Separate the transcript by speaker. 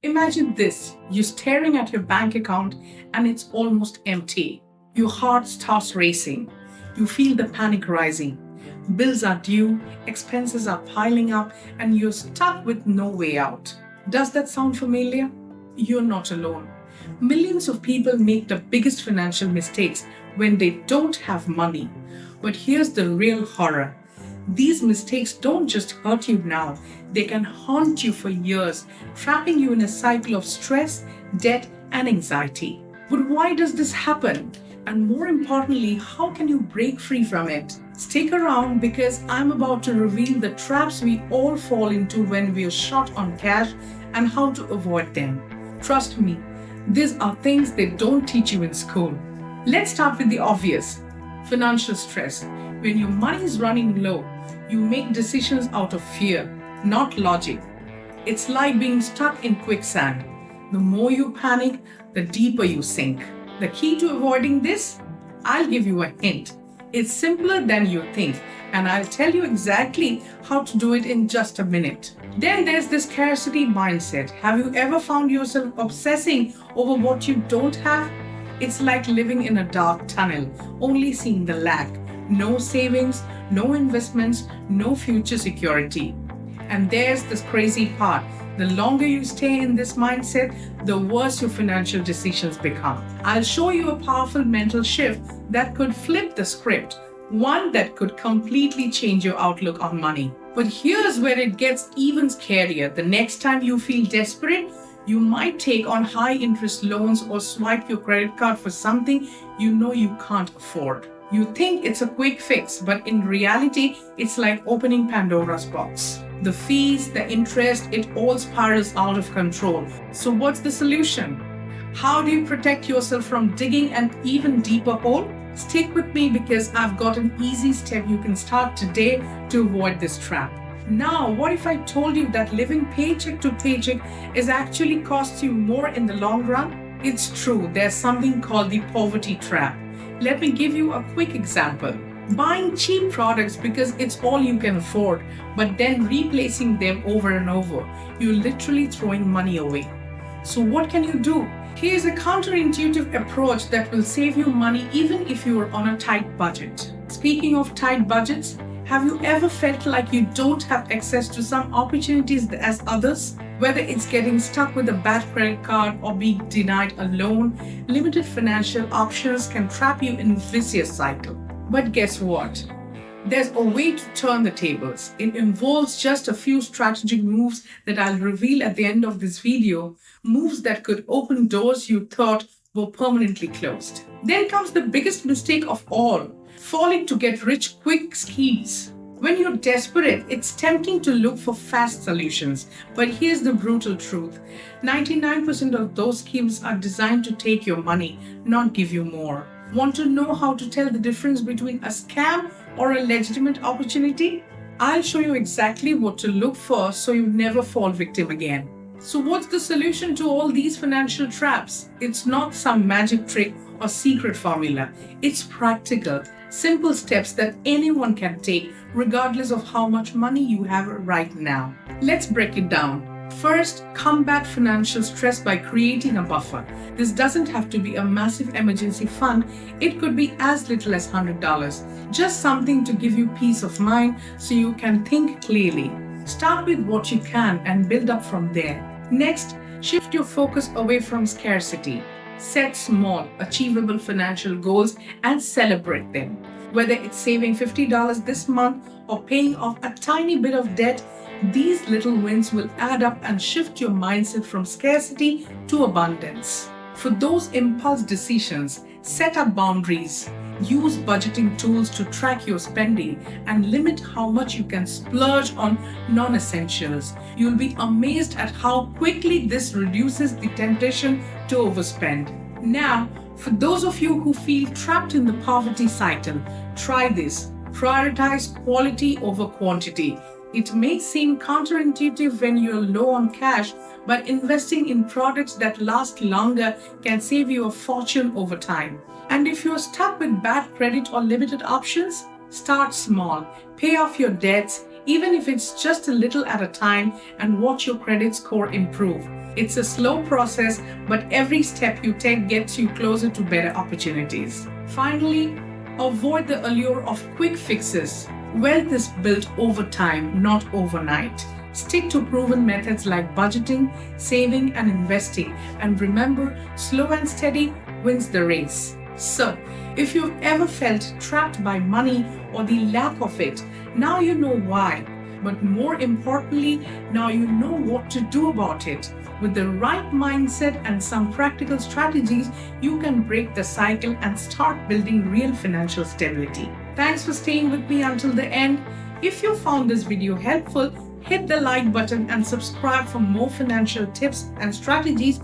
Speaker 1: Imagine this, you're staring at your bank account and it's almost empty. Your heart starts racing. You feel the panic rising. Bills are due, expenses are piling up, and you're stuck with no way out. Does that sound familiar? You're not alone. Millions of people make the biggest financial mistakes when they don't have money. But here's the real horror. These mistakes don't just hurt you now, they can haunt you for years, trapping you in a cycle of stress, debt, and anxiety. But why does this happen? And more importantly, how can you break free from it? Stick around because I'm about to reveal the traps we all fall into when we are short on cash and how to avoid them. Trust me, these are things they don't teach you in school. Let's start with the obvious. Financial stress. When your money is running low, you make decisions out of fear, not logic. It's like being stuck in quicksand. The more you panic, the deeper you sink. The key to avoiding this? I'll give you a hint. It's simpler than you think, and I'll tell you exactly how to do it in just a minute. Then there's the scarcity mindset. Have you ever found yourself obsessing over what you don't have? It's like living in a dark tunnel, only seeing the lack. No savings, no investments, no future security. And there's this crazy part. The longer you stay in this mindset, the worse your financial decisions become. I'll show you a powerful mental shift that could flip the script, one that could completely change your outlook on money. But here's where it gets even scarier. The next time you feel desperate, you might take on high interest loans or swipe your credit card for something you know you can't afford. You think it's a quick fix, but in reality, it's like opening Pandora's box. The fees, the interest, it all spirals out of control. So what's the solution? How do you protect yourself from digging an even deeper hole? Stick with me because I've got an easy step you can start today to avoid this trap. Now, what if I told you that living paycheck to paycheck is actually costs you more in the long run? It's true, there's something called the poverty trap. Let me give you a quick example. Buying cheap products because it's all you can afford, but then replacing them over and over. You're literally throwing money away. So what can you do? Here's a counterintuitive approach that will save you money even if you are on a tight budget. Speaking of tight budgets, have you ever felt like you don't have access to some opportunities as others? Whether it's getting stuck with a bad credit card or being denied a loan, limited financial options can trap you in a vicious cycle. But guess what? There's a way to turn the tables. It involves just a few strategic moves that I'll reveal at the end of this video, moves that could open doors you thought were permanently closed. Then comes the biggest mistake of all, falling to get rich quick schemes. When you're desperate, it's tempting to look for fast solutions. But here's the brutal truth. 99% of those schemes are designed to take your money, not give you more. Want to know how to tell the difference between a scam or a legitimate opportunity? I'll show you exactly what to look for so you never fall victim again. So what's the solution to all these financial traps? It's not some magic trick or secret formula. It's practical, simple steps that anyone can take regardless of how much money you have right now. Let's break it down. First, combat financial stress by creating a buffer. This doesn't have to be a massive emergency fund. It could be as little as $100. Just something to give you peace of mind so you can think clearly. Start with what you can and build up from there. Next, shift your focus away from scarcity. Set small, achievable financial goals and celebrate them. Whether it's saving $50 this month or paying off a tiny bit of debt, these little wins will add up and shift your mindset from scarcity to abundance. For those impulse decisions, set up boundaries. Use budgeting tools to track your spending and limit how much you can splurge on non-essentials. You'll be amazed at how quickly this reduces the temptation to overspend. Now, for those of you who feel trapped in the poverty cycle, try this. Prioritize quality over quantity. It may seem counterintuitive when you're low on cash, but investing in products that last longer can save you a fortune over time. And if you're stuck with bad credit or limited options, start small. Pay off your debts, even if it's just a little at a time, and watch your credit score improve. It's a slow process, but every step you take gets you closer to better opportunities. Finally, avoid the allure of quick fixes. Wealth is built over time, not overnight. Stick to proven methods like budgeting, saving, and investing. And remember, slow and steady wins the race. So, if you've ever felt trapped by money or the lack of it, now you know why. But more importantly, now you know what to do about it. With the right mindset and some practical strategies, you can break the cycle and start building real financial stability. Thanks for staying with me until the end. If you found this video helpful, hit the like button and subscribe for more financial tips and strategies